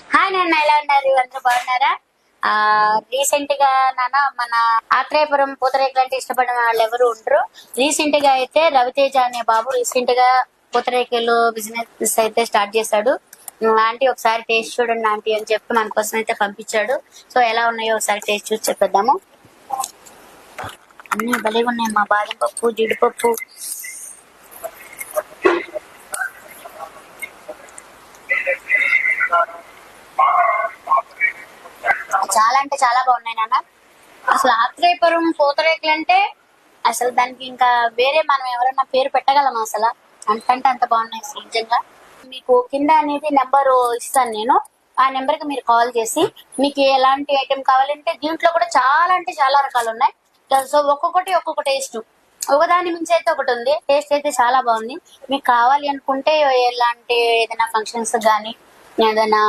Hi నాన్న, ఎలా ఉన్నారు? అందరూ బాగున్నారా? ఆ రీసెంట్ గా నాన్న మన ఆత్రేయపురం పూతరేకులు అంటే ఇష్టపడిన వాళ్ళు ఎవరు ఉండరు. రీసెంట్ గా అయితే రవితేజ అనే బాబు రీసెంట్ గా పూతరేకులు బిజినెస్ అయితే స్టార్ట్ చేశాడు. ఆంటీ ఒకసారి టేస్ట్ చూడండి ఆంటీ అని చెప్పి మన కోసం అయితే పంపించాడు. సో ఎలా ఉన్నాయో ఒకసారి టేస్ట్ చూసి చెప్పేద్దాము. అన్ని భలే ఉన్నాయి, మా బాదం పప్పు, జీడిపప్పు. చాలా అంటే చాలా బాగున్నాయి నాన్న. అసలు ఆత్రేయపురం పూతరేకులు అంటే అసలు దానికి ఇంకా వేరే మనం ఎవరన్నా పేరు పెట్టగలం అసలు. అంతంటే అంత బాగున్నాయి అసలు నిజంగా. మీకు కింద అనేది నెంబర్ ఇస్తాను నేను. ఆ నెంబర్ కి మీరు కాల్ చేసి మీకు ఎలాంటి ఐటెం కావాలంటే దీంట్లో కూడా చాలా అంటే చాలా రకాలు ఉన్నాయి. సో ఒక్కొక్కటి ఒక్కొక్క టేస్ట్, ఒకదాని మించి అయితే ఒకటి ఉంది. టేస్ట్ అయితే చాలా బాగుంది. మీకు కావాలి అనుకుంటే ఎలాంటి ఏదైనా ఫంక్షన్స్ కానీ ఏదైనా